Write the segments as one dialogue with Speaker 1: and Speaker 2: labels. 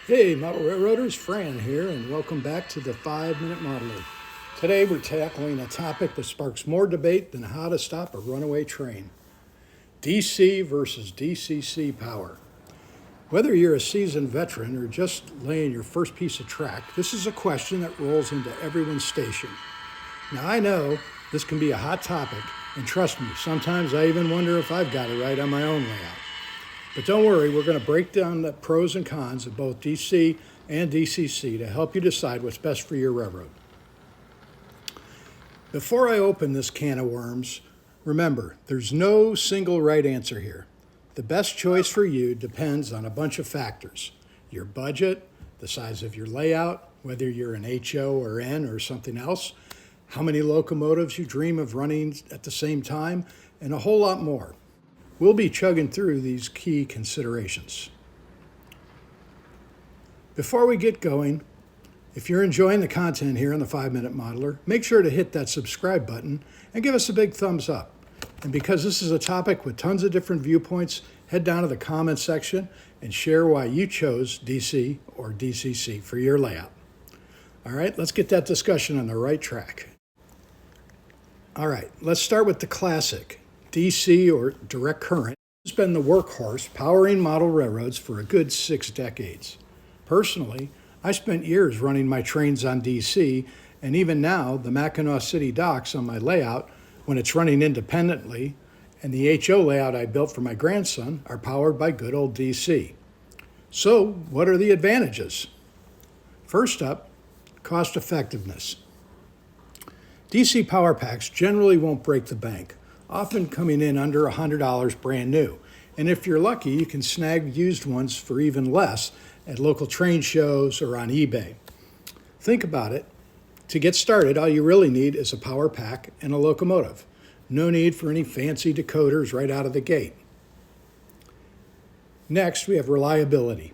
Speaker 1: Hey, Model Railroaders, Fran here, and welcome back to the 5-Minute Modeler. Today we're tackling a topic that sparks more debate than how to stop a runaway train. DC versus DCC Power. Whether you're a seasoned veteran or just laying your first piece of track, this is a question that rolls into everyone's station. Now I know this can be a hot topic, and trust me, sometimes I even wonder if I've got it right on my own layout. But don't worry, we're going to break down the pros and cons of both DC and DCC to help you decide what's best for your railroad. Before I open this can of worms, remember, there's no single right answer here. The best choice for you depends on a bunch of factors: your budget, the size of your layout, whether you're an HO or N or something else, how many locomotives you dream of running at the same time, and a whole lot more. We'll be chugging through these key considerations. Before we get going, if you're enjoying the content here on the 5-Minute Modeler, make sure to hit that subscribe button and give us a big thumbs up. And because this is a topic with tons of different viewpoints, head down to the comments section and share why you chose DC or DCC for your layout. All right, let's get that discussion on the right track. All right, let's start with the classic. DC, or direct current, has been the workhorse powering model railroads for a good 6 decades. Personally, I spent years running my trains on DC, and even now, the Mackinac City docks on my layout, when it's running independently, and the HO layout I built for my grandson are powered by good old DC. So, what are the advantages? First up, cost effectiveness. DC power packs generally won't break the bank, often coming in under $100 brand new. And if you're lucky, you can snag used ones for even less at local train shows or on eBay. Think about it. To get started, all you really need is a power pack and a locomotive. No need for any fancy decoders right out of the gate. Next, we have reliability.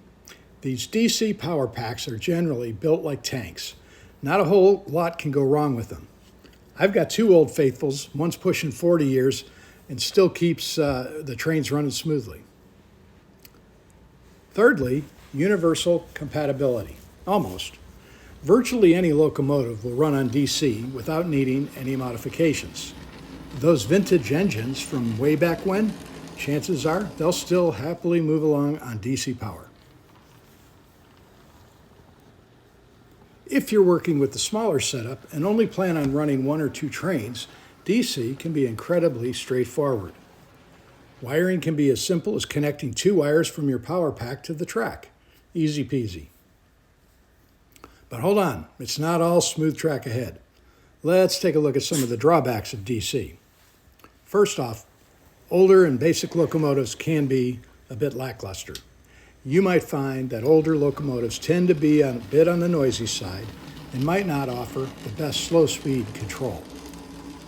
Speaker 1: These DC power packs are generally built like tanks. Not a whole lot can go wrong with them. I've got 2 old faithfuls, one's pushing 40 years and still keeps the trains running smoothly. Thirdly, universal compatibility. Almost. Virtually any locomotive will run on DC without needing any modifications. Those vintage engines from way back when, chances are they'll still happily move along on DC power. If you're working with the smaller setup and only plan on running 1 or 2 trains, DC can be incredibly straightforward. Wiring can be as simple as connecting 2 wires from your power pack to the track. Easy peasy. But hold on, it's not all smooth track ahead. Let's take a look at some of the drawbacks of DC. First off, older and basic locomotives can be a bit lackluster. You might find that older locomotives tend to be a bit on the noisy side and might not offer the best slow speed control.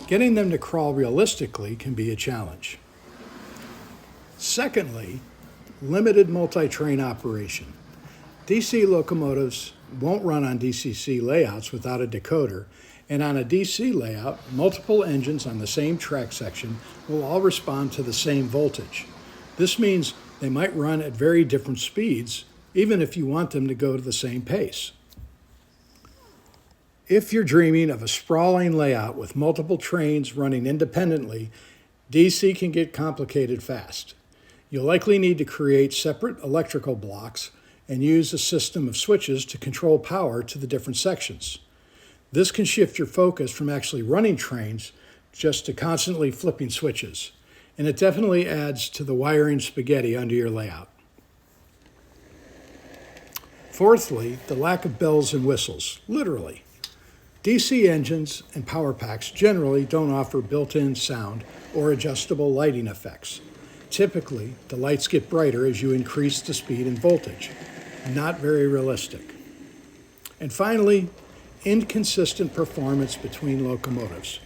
Speaker 1: Getting them to crawl realistically can be a challenge. Secondly, limited multi-train operation. DC locomotives won't run on DCC layouts without a decoder, and on a DC layout, multiple engines on the same track section will all respond to the same voltage. This means they might run at very different speeds, even if you want them to go to the same pace. If you're dreaming of a sprawling layout with multiple trains running independently, DC can get complicated fast. You'll likely need to create separate electrical blocks and use a system of switches to control power to the different sections. This can shift your focus from actually running trains just to constantly flipping switches. And it definitely adds to the wiring spaghetti under your layout. Fourthly, the lack of bells and whistles, literally. DC engines and power packs generally don't offer built-in sound or adjustable lighting effects. Typically, the lights get brighter as you increase the speed and voltage. Not very realistic. And finally, inconsistent performance between locomotives.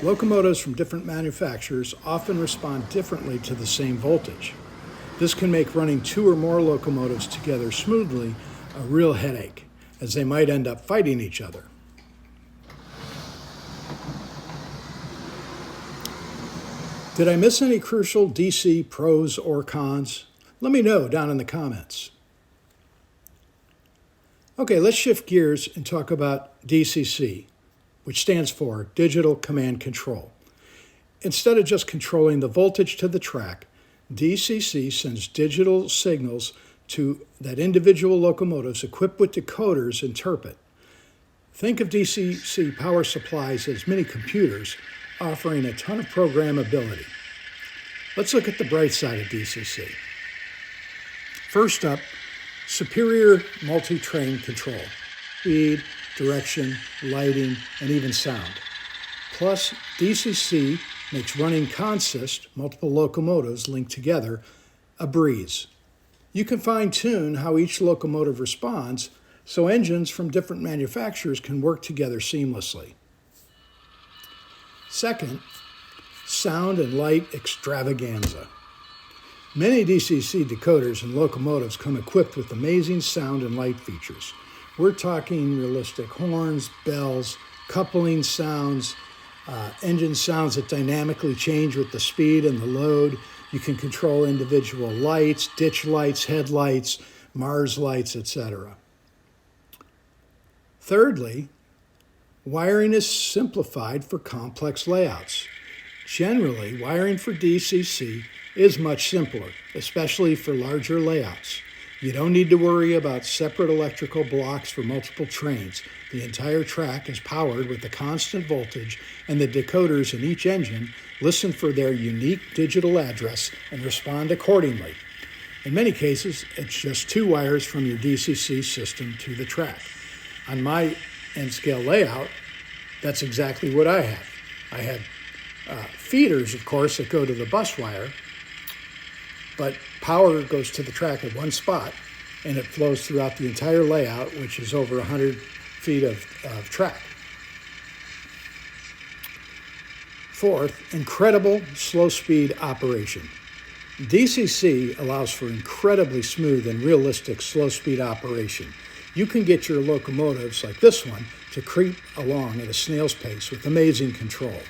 Speaker 1: Locomotives from different manufacturers often respond differently to the same voltage. This can make running 2 or more locomotives together smoothly a real headache, as they might end up fighting each other. Did I miss any crucial DC pros or cons? Let me know down in the comments. Okay, let's shift gears and talk about DCC, which stands for Digital Command Control. Instead of just controlling the voltage to the track, DCC sends digital signals to that individual locomotives equipped with decoders interpret. Think of DCC power supplies as mini computers offering a ton of programmability. Let's look at the bright side of DCC. First up, superior multi-train control, speed, direction, lighting, and even sound. Plus, DCC makes running consist, multiple locomotives linked together, a breeze. You can fine-tune how each locomotive responds so engines from different manufacturers can work together seamlessly. Second, sound and light extravaganza. Many DCC decoders and locomotives come equipped with amazing sound and light features. We're talking realistic horns, bells, coupling sounds, engine sounds that dynamically change with the speed and the load. You can control individual lights, ditch lights, headlights, Mars lights, etc. Thirdly, wiring is simplified for complex layouts. Generally, wiring for DCC is much simpler, especially for larger layouts. You don't need to worry about separate electrical blocks for multiple trains. The entire track is powered with a constant voltage, and the decoders in each engine listen for their unique digital address and respond accordingly. In many cases, it's just two wires from your DCC system to the track. On my N-scale layout, that's exactly what I have. I have feeders, of course, that go to the bus wire, but power goes to the track at one spot, and it flows throughout the entire layout, which is over 100 feet of track. Fourth, incredible slow-speed operation. DCC allows for incredibly smooth and realistic slow-speed operation. You can get your locomotives, like this one, to creep along at a snail's pace with amazing control.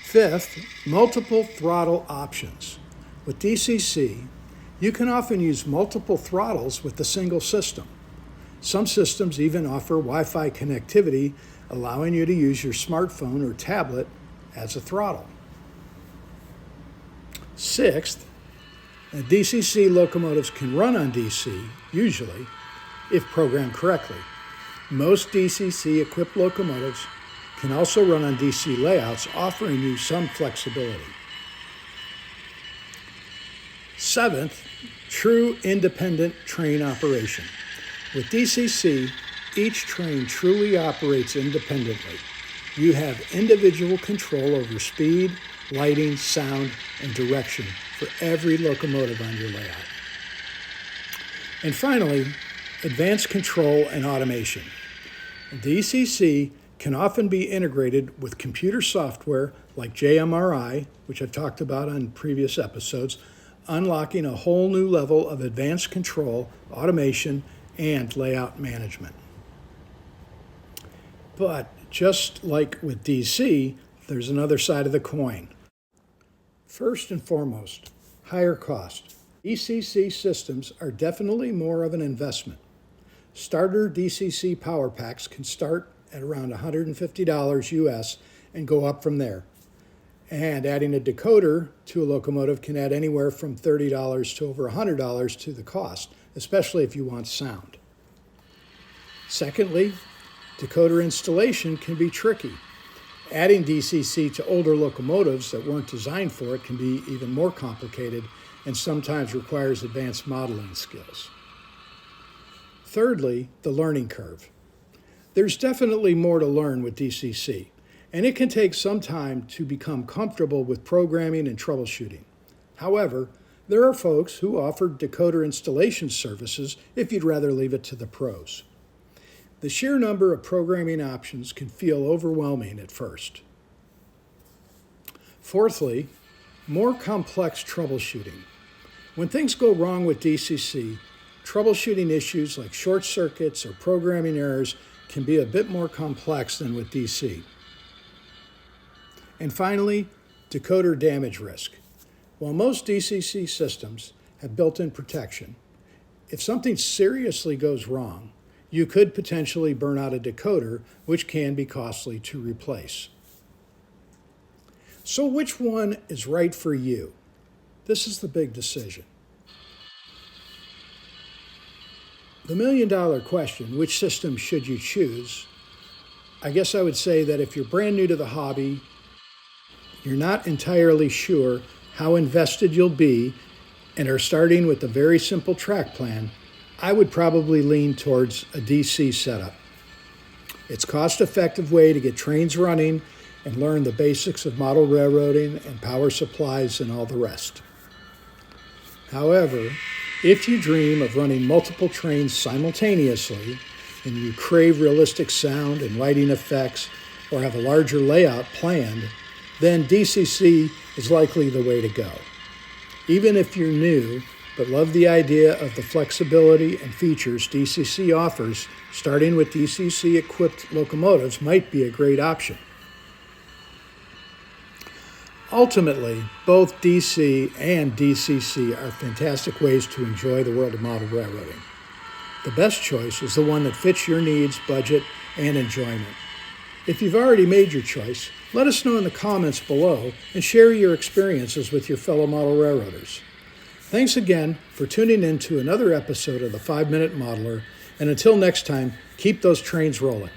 Speaker 1: Fifth, multiple throttle options. With DCC, you can often use multiple throttles with a single system. Some systems even offer Wi-Fi connectivity, allowing you to use your smartphone or tablet as a throttle. Sixth, DCC locomotives can run on DC, usually, if programmed correctly. Most DCC-equipped locomotives can also run on DC layouts, offering you some flexibility. Seventh, true independent train operation. With DCC, each train truly operates independently. You have individual control over speed, lighting, sound, and direction for every locomotive on your layout. And finally, advanced control and automation. DCC can often be integrated with computer software like JMRI, which I've talked about on previous episodes, unlocking a whole new level of advanced control, automation, and layout management. But just like with DC, there's another side of the coin. First and foremost, higher cost. DCC systems are definitely more of an investment. Starter DCC power packs can start at around $150 US and go up from there. And adding a decoder to a locomotive can add anywhere from $30 to over $100 to the cost, especially if you want sound. Secondly, decoder installation can be tricky. Adding DCC to older locomotives that weren't designed for it can be even more complicated and sometimes requires advanced modeling skills. Thirdly, the learning curve. There's definitely more to learn with DCC, and it can take some time to become comfortable with programming and troubleshooting. However, there are folks who offer decoder installation services if you'd rather leave it to the pros. The sheer number of programming options can feel overwhelming at first. Fourthly, more complex troubleshooting. When things go wrong with DCC, troubleshooting issues like short circuits or programming errors can be a bit more complex than with DC. And finally, decoder damage risk. While most DCC systems have built-in protection. If something seriously goes wrong, you could potentially burn out a decoder, which can be costly to replace. So which one is right for you? This is the big decision. The million-dollar question, which system should you choose? I guess I would say that if you're brand new to the hobby, you're not entirely sure how invested you'll be, and are starting with a very simple track plan, I would probably lean towards a DC setup. It's a cost-effective way to get trains running and learn the basics of model railroading and power supplies and all the rest. However, if you dream of running multiple trains simultaneously and you crave realistic sound and lighting effects or have a larger layout planned, then DCC is likely the way to go. Even if you're new but love the idea of the flexibility and features DCC offers, starting with DCC-equipped locomotives might be a great option. Ultimately, both DC and DCC are fantastic ways to enjoy the world of model railroading. The best choice is the one that fits your needs, budget, and enjoyment. If you've already made your choice, let us know in the comments below and share your experiences with your fellow model railroaders. Thanks again for tuning in to another episode of the 5-Minute Modeler, and until next time, keep those trains rolling.